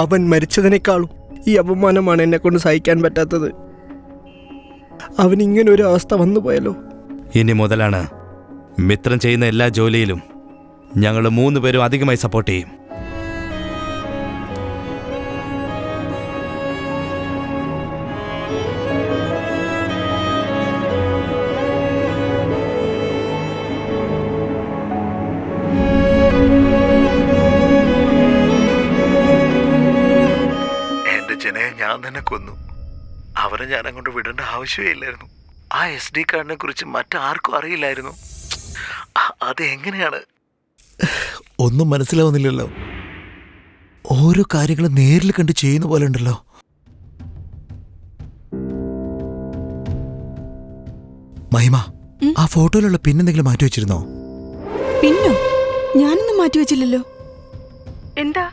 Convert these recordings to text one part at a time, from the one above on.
അവൻ മരിച്ചതിനേക്കാളും ഈ അപമാനമാണ് എന്നെ കൊണ്ട് സഹിക്കാൻ പറ്റാത്തത്. അവൻ ഇങ്ങനെ ഒരു അവസ്ഥ വന്നു പോയല്ലോ. ഇനി മുതലാണ് മിത്രൻ ചെയ്യുന്ന എല്ലാ ജോലിയിലും ഞങ്ങൾ 3 പേരും അധികമായി സപ്പോർട്ട് ചെയ്യും. എന്റെ ജനയെ ഞാൻ തന്നെ കൊന്നു. അവരെ ഞാൻ അങ്ങോട്ട് വിടേണ്ട ആവശ്യമേ ഇല്ലായിരുന്നു. ആ SD കാർഡിനെ കുറിച്ച് മറ്റാർക്കും അറിയില്ലായിരുന്നു. അത് എങ്ങനെയാണ്? ഒന്നും മനസ്സിലാവുന്നില്ലല്ലോ. ഓരോ കാര്യങ്ങളും നേരിൽ കണ്ട് ചെയ്യുന്ന പോലെ ഉണ്ടല്ലോ. മഹിമ, ആ ഫോട്ടോയിലുള്ള പിന്നെന്തെങ്കിലും മാറ്റി വെച്ചിരുന്നോ? പിന്നോ? ഞാനൊന്നും മാറ്റി വെച്ചില്ലല്ലോ. എന്താ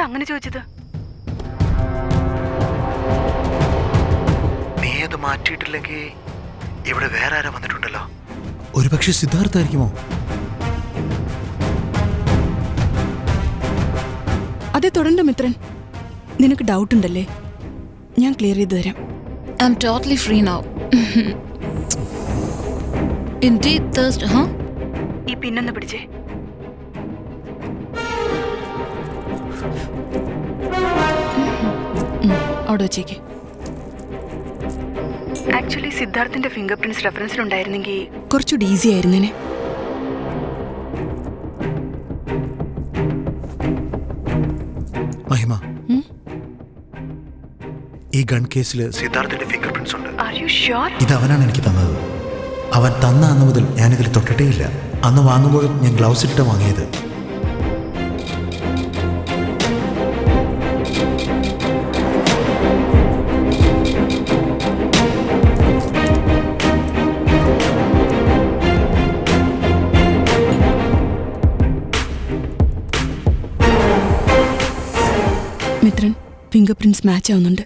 അങ്ങനെ ചോദിച്ചത്? നീ അത് മാറ്റിയിട്ടില്ലെങ്കിൽ ഇവിടെ വേറെ ആരാ വന്നിട്ടുണ്ടല്ലോ. ഒരുപക്ഷെ സിദ്ധാർത്ഥായിരിക്കുമോ? അതെ, തുടണ്ട മിത്രൻ. നിനക്ക് ഡൗട്ട് ഉണ്ടല്ലേ? ഞാൻ ക്ലിയർ ചെയ്തു തരാം. I'm totally free now. Indeed, thirst, huh? ഈ പിന്നൊന്ന് പിടിച്ചേ. അവിടെ വെച്ചേക്ക്. ആക്ച്വലി സിദ്ധാർത്ഥിന്റെ ഫിംഗർ പ്രിന്റ്സ് റെഫറൻസിലുണ്ടായിരുന്നെങ്കിൽ കുറച്ചുകൂടി ഈസി ആയിരുന്നേനെ. മഹിമ, ഈ ഗൺ കേസില് സിദ്ധാർത്ഥിന്റെ ഫിംഗർ പ്രിന്റ്സ് ഉണ്ട്. Are you sure? ഇത് അവനാണ് എനിക്ക് തന്നത്. അവൻ തന്ന അന്ന് മുതൽ ഞാനിതിൽ തൊട്ടിട്ടേയില്ല. അന്ന് വാങ്ങുമ്പോൾ ഞാൻ ഗ്ലൗസ് ഇട്ടിട്ട് വാങ്ങിയത്. മിത്രൻ, ഫിംഗർ പ്രിന്റ്സ് മാച്ച് ആവുന്നുണ്ട്.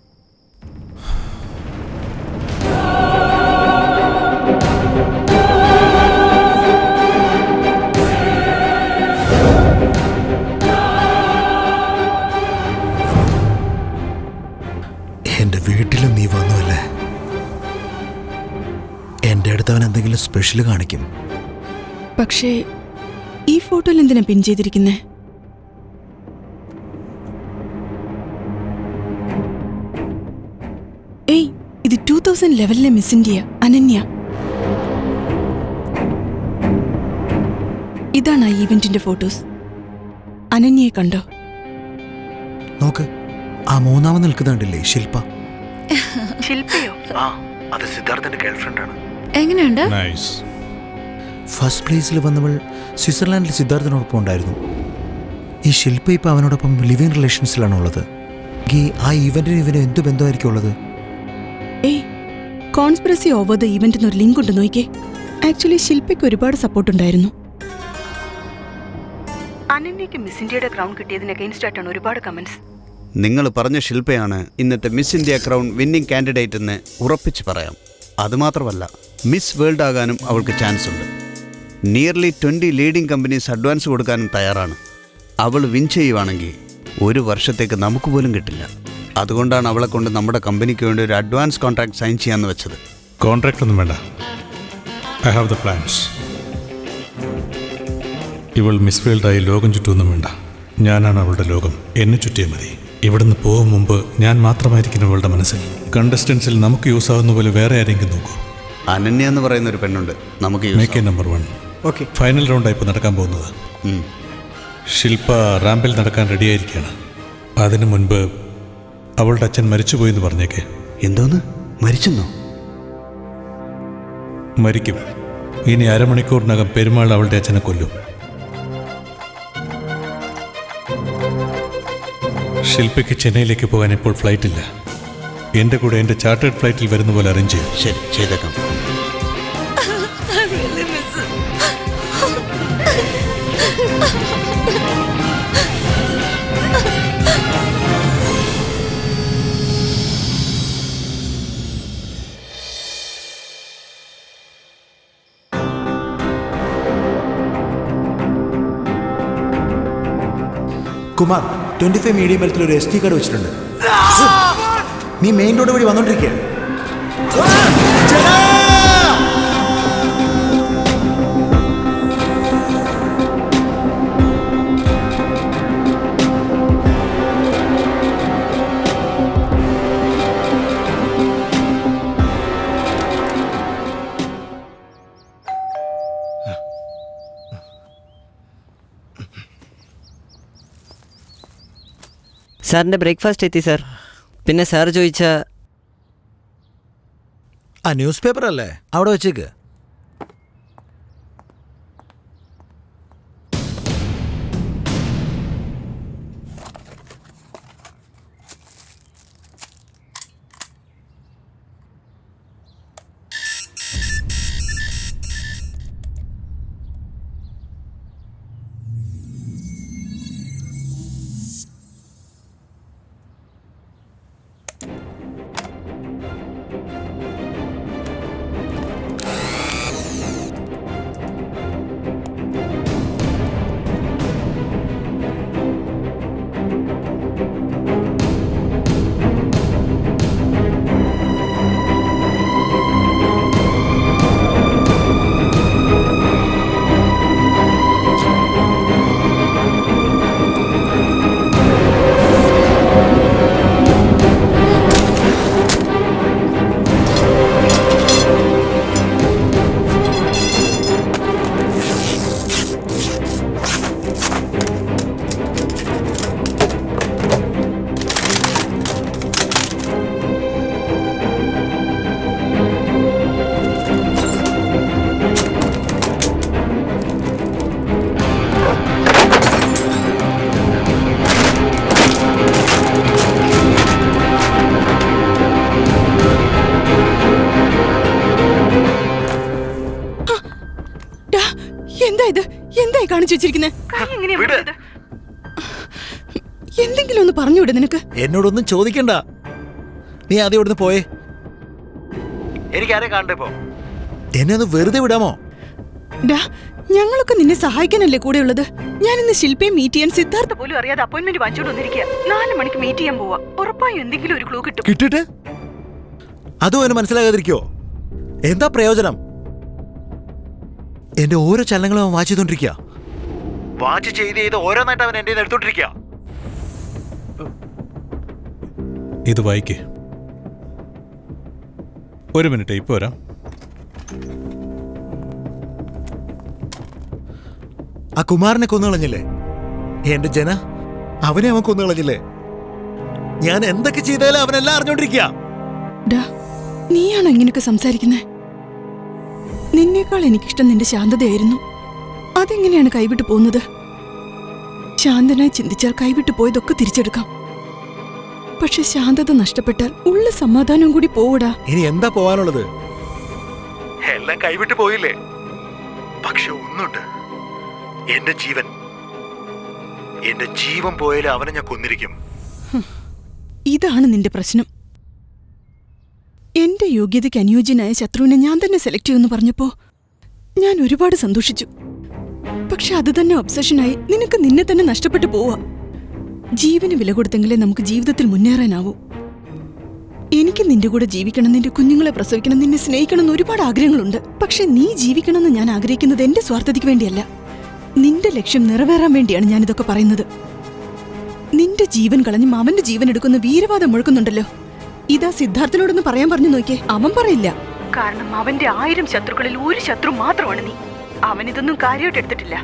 എന്റെ വീട്ടിലും നീ വന്നുവല്ലേ? എന്റെ അടുത്ത് അവൻ എന്തെങ്കിലും സ്പെഷ്യൽ കാണിക്കും. പക്ഷേ ഈ ഫോട്ടോയിൽ എന്തിനാ പിൻ ചെയ്തിരിക്കുന്നേ? ഏയ്, ഇത് 2011 മിസ് ഇന്ത്യ അനന്യ. ഇതാണ് ആ ഈവന്റിന്റെ ഫോട്ടോസ്. അനന്യയെ കണ്ടോ? നോക്ക്, ആ മൂന്നാമത് നിൽക്കുന്നുണ്ടല്ലേ, ശില്പ. ശില്പയോ? ആ, അത് സിദ്ധാർത്ഥിന്റെ ഗേൾഫ്രണ്ട് ആണ്. എങ്ങനെയുണ്ട്? ഫസ്റ്റ് പ്ലേസിൽ വന്നവൾ സ്വിറ്റ്സർലാൻഡിൽ സിദ്ധാർത്ഥിനോടൊപ്പം ഉണ്ടായിരുന്നു. ഈ ശില്പ ഇപ്പം അവനോടൊപ്പം ലിവിങ് റിലേഷൻസിലാണുള്ളത്. ആ ഈവന്റിന് ഇവന് എന്ത് ബന്ധമായിരിക്കും ഉള്ളത്? ഏയ്, കോൺസ്പിറസി ഓവർ ദ ഈവന്റ് എന്നൊരു ലിങ്ക് ഉണ്ട്, നോക്കിയേ. ആക്ച്വലി ശില്പയ്ക്ക് ഒരുപാട് സപ്പോർട്ട് ഉണ്ടായിരുന്നു. അനന്യയ്ക്ക് മിസ് ഇന്ത്യയുടെ ക്രൗൺ കിട്ടിയതിന് അഗെയിൻസ്റ്റ് ആയിട്ടാണ് ഒരുപാട് കമന്റ്സ്. നിങ്ങൾ പറഞ്ഞ ശില്പയാണ് ഇന്നത്തെ miss India crown winning candidate എന്ന് ഉറപ്പിച്ച് പറയാം. അതുമാത്രമല്ല, മിസ് വേൾഡ് ആകാനും അവൾക്ക് ചാൻസ് ഉണ്ട്. നിയർലി 20 ലീഡിംഗ് കമ്പനീസ് അഡ്വാൻസ് കൊടുക്കാനും തയ്യാറാണ്. അവൾ വിൻ ചെയ്യുവാണെങ്കിൽ 1 വർഷത്തേക്ക് നമുക്ക് പോലും കിട്ടില്ല. അതുകൊണ്ടാണ് അവളെ കൊണ്ട് നമ്മുടെ കമ്പനിക്ക് വേണ്ടി ഒരു അഡ്വാൻസ് കോൺട്രാക്ട് സൈൻ ചെയ്യാമെന്ന് വെച്ചത്. കോൺട്രാക്ട് ഒന്നും വേണ്ട. I have the plans. ഇവൾ മിസ് വേൾഡായി ലോകം ചുറ്റുമൊന്നും വേണ്ട. ഞാനാണ് അവളുടെ ലോകം. എന്നെ ചുറ്റിയാൽ മതി. ഇവിടുന്ന് പോകും മുമ്പ് ഞാൻ മാത്രമായിരിക്കും അവളുടെ മനസ്സിൽ. കണ്ടസ്റ്റൻസിൽ നമുക്ക് യൂസ് ആവുന്ന പോലെ വേറെ ആരെങ്കിലും നോക്കൂ. അനന്യ എന്ന് പറയുന്ന ഒരു പെണ്ണുണ്ട്, നമുക്ക് മേക്ക് നമ്പർ 1. ഓക്കെ, ഫൈനൽ റൗണ്ടായി ഇപ്പോൾ നടക്കാൻ പോകുന്നത്. ശില്പ റാമ്പിൽ നടക്കാൻ റെഡിയായിരിക്കുകയാണ്. അതിനു മുൻപ് അവളുടെ അച്ഛൻ മരിച്ചുപോയെന്ന് പറഞ്ഞേക്കെ. എന്തോന്ന്? മരിച്ചെന്നോ? മരിക്കും. ഇനി അരമണിക്കൂറിനകം പെരുമാൾ അവളുടെ അച്ഛനെ കൊല്ലും. ശില്പയ്ക്ക് ചെന്നൈയിലേക്ക് പോകാൻ ഇപ്പോൾ ഫ്ലൈറ്റില്ല. എൻ്റെ കൂടെ എൻ്റെ ചാർട്ടേഡ് ഫ്ലൈറ്റിൽ വരുന്ന പോലെ അറേഞ്ച് ചെയ്യും. ശരി, ചെയ്തേക്കാം. കുമാർ, 25 മീഡിയം ബെൽറ്റിൽ ഒരു SD കാർഡ് വെച്ചിട്ടുണ്ട്. നീ മെയിൻ റോഡ് വഴി വന്നോണ്ടിരിക്കുക. സാറിൻ്റെ ബ്രേക്ക്ഫാസ്റ്റ് എത്തി സാർ. പിന്നെ സാർ ചോദിച്ച ആ ന്യൂസ് പേപ്പർ അല്ലേ, അവിടെ വെച്ചേക്ക്. എന്തായി കാണിച്ചു വെച്ചിരിക്കുന്നത്? എന്തെങ്കിലും ഒന്ന് പറഞ്ഞുവിട്. നിനക്ക് എന്നോടൊന്നും ചോദിക്കണ്ട, നീ ആദ്യം ഇവിടുന്ന് പോയേ. എനിക്കാരെ കാണണ്ടേ? എന്നെ ഒന്ന് വെറുതെ വിടാമോ? ഞങ്ങളൊക്കെ നിന്നെ സഹായിക്കാനല്ലേ കൂടെ ഉള്ളത്. ഞാൻ ഇന്ന് ശില്പയെ മീറ്റ് ചെയ്യാൻ സിദ്ധാർത്ഥ പോലും അറിയാതെ അപ്പോയിന്റ്മെന്റ് വാങ്ങിച്ചോണ്ട് വന്നിരിക്കുക. 4 മണിക്ക് മീറ്റ് ചെയ്യാൻ പോവാ. ഉറപ്പായും എന്തെങ്കിലും ഒരു ക്ലൂ കിട്ടും. കിട്ടിട്ട് അതും അവന് മനസ്സിലാകാതിരിക്കോ? എന്താ പ്രയോജനം? എന്റെ ഓരോ ചലനങ്ങളും അവൻ വാച്ച് ചെയ്തോണ്ടിരിക്കുക. വാച്ച് ചെയ്ത് ഓരോന്നായിട്ട് അവൻ എന്റെ എടുത്തോണ്ടിരിക്കുക. ഇത് വായിക്കേ. ഒരു മിനിറ്റ്, ഇപ്പൊ വരാം. ആ കുമാരനെ കൊന്നുകളഞ്ഞില്ലേ എന്റെ ജന? അവനെ അവൻ കൊന്നുകളഞ്ഞില്ലേ? ഞാൻ എന്തൊക്കെ ചെയ്താലും അവനെല്ലാം അറിഞ്ഞോണ്ടിരിക്കുക. നീയാണോ ഇങ്ങനെയൊക്കെ സംസാരിക്കുന്നത്? നിന്നേക്കാൾ എനിക്കിഷ്ടം നിന്റെ ശാന്തതയായിരുന്നു. അതെങ്ങനെയാണ് കൈവിട്ടു പോകുന്നത്? ശാന്തനായി ചിന്തിച്ചാൽ കൈവിട്ടു പോയതൊക്കെ തിരിച്ചെടുക്കാം. പക്ഷെ ശാന്തത നഷ്ടപ്പെട്ടാൽ ഉള്ള സമാധാനം കൂടി പോവടാ. ഇനി എന്താ പോവാനുള്ളത്? എല്ലാം കൈവിട്ട് പോയില്ലേ? പക്ഷെ ഒന്നുണ്ട്, എന്റെ ജീവൻ പോയാലും അവനെ ഞാൻ കൊന്നിരിക്കും. ഇതാണ് നിന്റെ പ്രശ്നം. എന്റെ യോഗ്യതയ്ക്ക് അനുയോജ്യനായ ശത്രുവിനെ ഞാൻ തന്നെ സെലക്ട് ചെയ്യുമെന്ന് പറഞ്ഞപ്പോ ഞാൻ ഒരുപാട് സന്തോഷിച്ചു. പക്ഷെ അത് തന്നെ ഒബ്സഷനായി നിനക്ക് നിന്നെ തന്നെ നഷ്ടപ്പെട്ടു പോവാ. ജീവന് വില കൊടുത്തെങ്കിലേ നമുക്ക് ജീവിതത്തിൽ മുന്നേറാനാവൂ. എനിക്ക് നിന്റെ കൂടെ ജീവിക്കണം, നിന്റെ കുഞ്ഞുങ്ങളെ പ്രസവിക്കണം, നിന്നെ സ്നേഹിക്കണം എന്ന് ഒരുപാട് ആഗ്രഹങ്ങളുണ്ട്. പക്ഷെ നീ ജീവിക്കണമെന്ന് ഞാൻ ആഗ്രഹിക്കുന്നത് എന്റെ സ്വാർത്ഥതയ്ക്ക് വേണ്ടിയല്ല. നിന്റെ ലക്ഷ്യം നിറവേറാൻ വേണ്ടിയാണ് ഞാനിതൊക്കെ പറയുന്നത്. നിന്റെ ജീവൻ കളഞ്ഞും അവന്റെ ജീവൻ എടുക്കുന്ന വീരവാദം മുഴക്കുന്നുണ്ടല്ലോ. ഇതാ സിദ്ധാർത്ഥനോടൊന്ന് പറയാൻ പറഞ്ഞു നോക്കിയേ. അവൻ പറയില്ല. കാരണം അവന്റെ 1000 ശത്രുക്കളിൽ ഒരു ശത്രു മാത്രമാണ് നീ. അവനിതൊന്നും കാര്യമായിട്ട് എടുത്തിട്ടില്ല.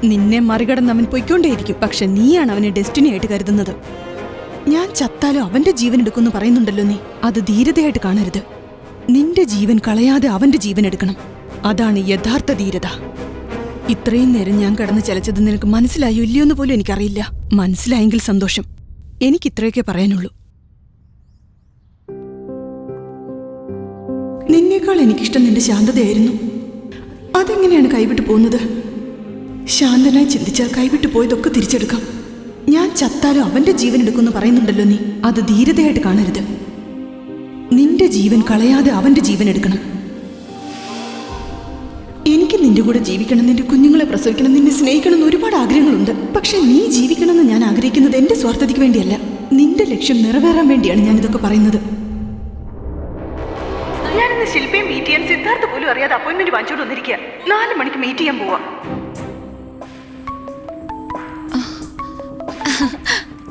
നിന്നെ മറികടന്ന് അവൻ പൊയ്ക്കൊണ്ടേയിരിക്കും. പക്ഷെ നീയാണ് അവനെ ഡെസ്റ്റിനി ആയിട്ട് കരുതുന്നത്. ഞാൻ ചത്താലും അവന്റെ ജീവൻ എടുക്കുമെന്ന് പറയുന്നുണ്ടല്ലോ നീ. അത് ധീരതയായിട്ട് കാണരുത്. നിന്റെ ജീവൻ കളയാതെ അവന്റെ ജീവൻ എടുക്കണം. അതാണ് യഥാർത്ഥ ധീരത. ഇത്രയും നേരം ഞാൻ കടന്ന് ചലച്ചത് നിനക്ക് മനസ്സിലായോ ഇല്ലയോന്ന് പോലും എനിക്കറിയില്ല. മനസ്സിലായെങ്കിൽ സന്തോഷം. എനിക്കിത്രയൊക്കെ പറയാനുള്ളൂ. നിന്നേക്കാൾ എനിക്കിഷ്ടം നിന്റെ ശാന്തതയായിരുന്നു. അതെങ്ങനെയാണ് കൈവിട്ടു പോകുന്നത്? ശാന്തനായി ചിന്തിച്ചാൽ കൈവിട്ടു പോയതൊക്കെ തിരിച്ചെടുക്കാം. ഞാൻ ചത്താലും അവന്റെ ജീവൻ എടുക്കുമെന്ന് പറയുന്നുണ്ടല്ലോ നീ. അത് ധീരതയായിട്ട് കാണരുത്. നിന്റെ ജീവൻ കളയാതെ അവന്റെ ജീവൻ എടുക്കണം. എനിക്ക് നിന്റെ കൂടെ ജീവിക്കണം, നിന്റെ കുഞ്ഞുങ്ങളെ പ്രസവിക്കണം, നിന്നെ സ്നേഹിക്കണം എന്ന് ഒരുപാട് ആഗ്രഹങ്ങളുണ്ട്. പക്ഷെ നീ ജീവിക്കണമെന്ന് ഞാൻ ആഗ്രഹിക്കുന്നത് എന്റെ സ്വാർത്ഥതയ്ക്ക് വേണ്ടിയല്ല, നിന്റെ ലക്ഷ്യം നിറവേറാൻ വേണ്ടിയാണ് ഞാനിതൊക്കെ പറയുന്നത്. ഞാനിന്ന് ശില്പയും മീറ്റ് ചെയ്യാൻ സിദ്ധാർത്ഥ പോലും അറിയാതെ അപ്പോയിന്റ്മെന്റ് വാങ്ങിച്ചോണ്ട് വന്നിരിക്കുക. 4 മണിക്ക് മീറ്റ് ചെയ്യാൻ പോവാ.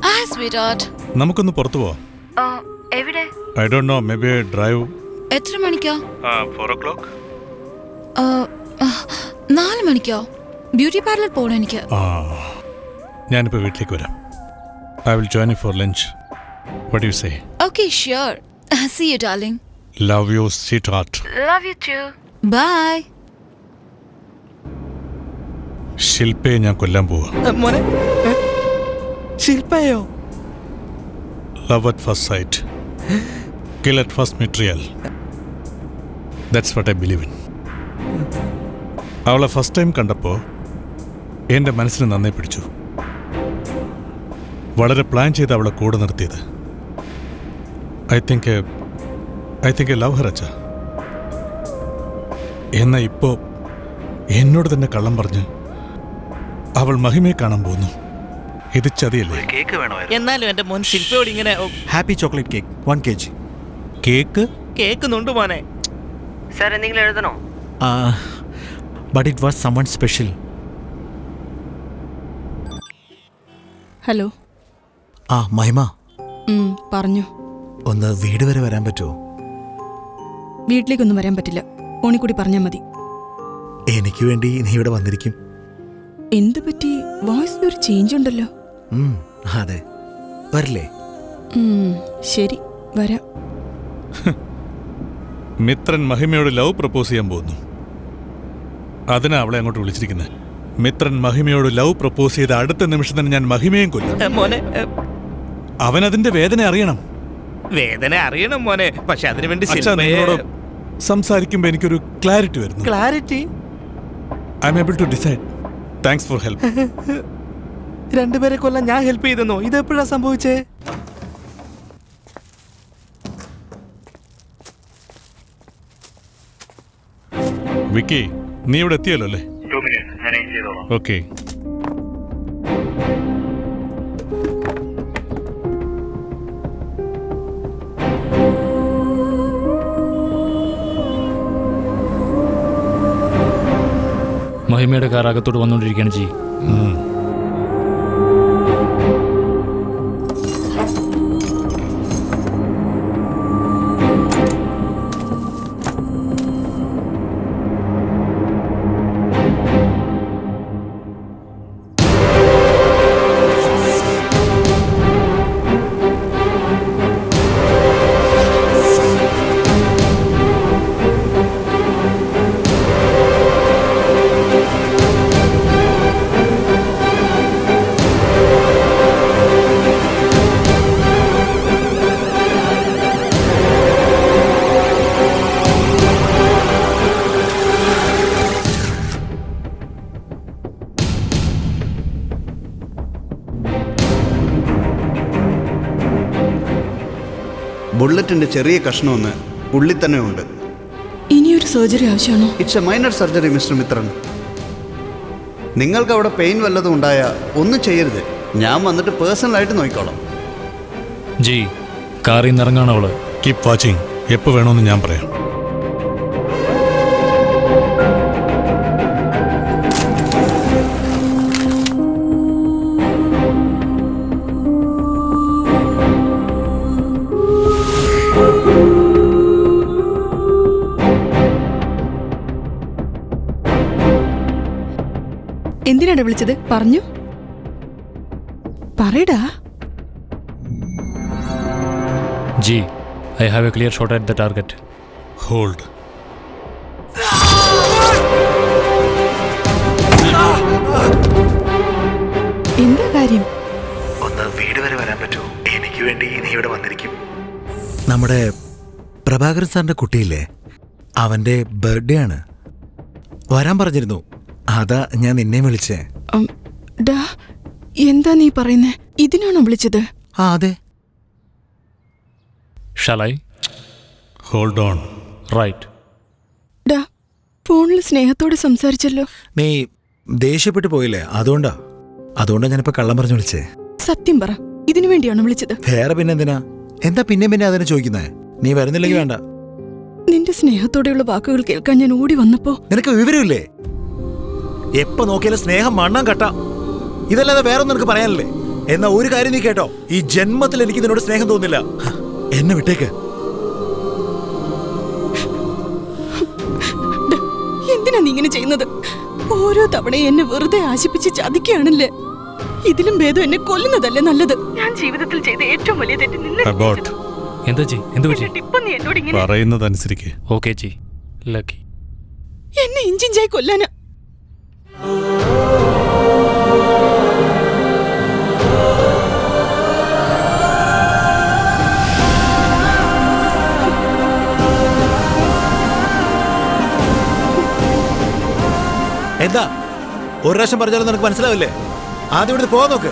Hi, sweetheart. നമുക്കൊന്ന് പുറത്തു പോവാം. എവിടെ? I don't know, may be drive. എത്ര മണിക്കോ? 4 o'clock. 4 മണിക്കോ? ബ്യൂട്ടി പാർലർ പോകണം എനിക്ക്. ഞാനിപ്പോൾ വീട്ടിലേക്ക് വരാം. I will join you for lunch. What you say? Okay, sure. See you, darling. Love you sweet heart. Love you too. Bye. ശില്പയെ ഞാൻ കൊല്ലാൻ പോവാ. മോനെ, ശില്പയോ? Love at first sight, kill at first material. That's what I believe in. അവളെ first time കണ്ടപ്പോൾ എൻ്റെ മനസ്സിന് നന്നേ പിടിച്ചു. വളരെ പ്ലാൻ ചെയ്ത് അവളെ കൂടെ നിർത്തിയത്. I think I love her അച്ഛ. എന്നാൽ ഇപ്പോൾ എന്നോട് തന്നെ കള്ളം പറഞ്ഞ് അവൾ മഹിമയെ കാണാൻ പോകുന്നു. ഇത് ചതിയല്ലേ? കേക്ക് വേണമായിരുന്നു. എന്നാലും എന്റെ മോൻ ശില്പയോട് ഇങ്ങനെ happy chocolate cake 1 kg. Cake കേൾക്കുന്നുണ്ട് മോനെ. സാർ എന്തെങ്കിലും എഴുതണോ? But it was someone special. Hello. Mahima, പറഞ്ഞു. ഒന്ന് വീട് വരെ വരാൻ പറ്റുമോ? വീട്ടിലേക്കൊന്നും വരാൻ പറ്റില്ല, ഫോണിൽ കൂടി പറഞ്ഞാൽ മതി. എനിക്ക് വേണ്ടി നീ ഇവിടെ വന്നിരിക്കും. എന്ത് പറ്റി? വോയിസിലൊരു ചേഞ്ച് ഉണ്ടല്ലോ. അതെ, വരില്ലേ? ശരി, വരാം. മിത്രൻ മഹിമയോട് ലവ് പ്രപ്പോസ് ചെയ്യാൻ പോകുന്നു. അതിനാ അവളെ അങ്ങോട്ട് വിളിച്ചിരിക്കുന്നത്. മിത്രൻ മഹിമയോട് ലവ് പ്രപ്പോസ് ചെയ്ത അടുത്ത നിമിഷം തന്നെ ഞാൻ മഹിമയും കൊല്ലും. മോനെ, അവനതിന്റെ വേദന അറിയണം. വേദന അറിയണം മോനെ, പക്ഷെ അതിനുവേണ്ടി അച്ഛാ, നിങ്ങളോട് സംസാരിക്കുമ്പോൾ എനിക്കൊരു ക്ലാരിറ്റി വരുന്നു. Clarity? I am able to decide. Thanks for help. 2 പേരെ കൊല്ലാൻ ഞാൻ ഹെൽപ്പ് ചെയ്തെന്നോ? ഇതെപ്പോഴാ സംഭവിച്ചേ? വിക്കി, നീ ഇവിടെ എത്തിയല്ലോ അല്ലേ? ഓക്കെ. മഹിമയുടെ കാർ അകത്തോട്ട് വന്നുകൊണ്ടിരിക്കുകയാണ് ജി. ബുള്ളറ്റിൻ്റെ ചെറിയ കഷ്ണമൊന്ന് ഉള്ളിൽ തന്നെ ഉണ്ട്. ഇനിയൊരു സർജറി ആവശ്യമാണോ? It's A minor surgery mister മിത്രൻ. നിങ്ങൾക്ക് അവിടെ പെയിൻ വല്ലതും ഉണ്ടായാൽ ഒന്നും ചെയ്യരുത്. ഞാൻ വന്നിട്ട് പേഴ്സണലായിട്ട് നോക്കിക്കോളാം. ജി, കാറിൽ നിന്ന് ഇറങ്ങാണ് അവള്. Keep watching. എപ്പോൾ വേണമെന്ന് ഞാൻ പറയാം. എന്തിനാണ് വിളിച്ചത്? പറഞ്ഞു, പറയടാ. G, I have A clear shot at the target. Hold. എന്താ കാര്യം? ഒന്ന് വീട് വരെ വരാൻ പറ്റുമോ? എനിക്ക് വേണ്ടി നീ ഇവിടെ വന്നിരിക്കും. നമ്മുടെ പ്രഭാകരൻ സാറിന്റെ കുട്ടിയില്ലേ, അവന്റെ ബർത്ത്ഡേ ആണ്. വരാൻ പറഞ്ഞിരുന്നു. അതാ ഞാൻ നിന്നെ വിളിച്ചേ. എന്താ നീ പറയുന്നേ? ഇതിനാണോ വിളിച്ചത്? അതെ. Shall I? Hold on. Right. ഫോണിൽ സ്നേഹത്തോടെ സംസാരിച്ചല്ലോ. നീ ദേഷ്യപ്പെട്ടു പോയില്ലേ? അതുകൊണ്ടാ ഞാനിപ്പോ കള്ളം പറഞ്ഞു വിളിച്ചേ. സത്യം പറ, ഇതിനു വേണ്ടിയാണോ വിളിച്ചത്? വേറെ പിന്നെന്തിനാ? എന്താ പിന്നെ അതിനെ ചോദിക്കുന്നേ? നീ വരുന്നില്ലെങ്കിൽ വേണ്ട. നിന്റെ സ്നേഹത്തോടെയുള്ള വാക്കുകൾ കേൾക്കാൻ ഞാൻ ഓടി വന്നപ്പോ നിനക്ക് വിവരമില്ലേ? എപ്പോ നോക്കിയാലും സ്നേഹം മണ്ണാൻ കട്ട. ഇതല്ലാതെ വേറൊന്നും നിനക്ക് പറയാനില്ലേ? എന്നാ ഒരു കാര്യം നീ കേട്ടോ, ഈ ജന്മത്തിൽ എനിക്ക് നിന്നോട് സ്നേഹം തോന്നില്ല. എന്നെ വിട്ടേക്ക്. എന്തിനാ നീ ഇങ്ങനെ ചെയ്യുന്നത്? ഓരോ തവണയും എന്നെ വെറുതെ ആശിപ്പിച്ച് ചതിക്കുകയാണല്ലേ. ഇതിലും ഭേദം എന്നെ കൊല്ലുന്നതല്ലേ നല്ലത്. ഞാൻ ജീവിതത്തിൽ ചെയ്ത ഏറ്റവും വലിയ തെറ്റ് നിന്നെ അബോട്ട് എന്താ ജി? എന്ത് പറ്റി? ഇപ്പൊ നീ എന്നോട് ഇങ്ങനെ പറയുന്നതനുസരിക്ക്. Okay G, lucky. എന്നെ ഇഞ്ചിഞ്ചായി കൊല്ലാനാ. എന്താ ഒരു പ്രാവശ്യം പറഞ്ഞാലും നിനക്ക് മനസ്സിലാവില്ലേ? ആദ്യം ഇവിടുന്ന് പോകാൻ നോക്ക്.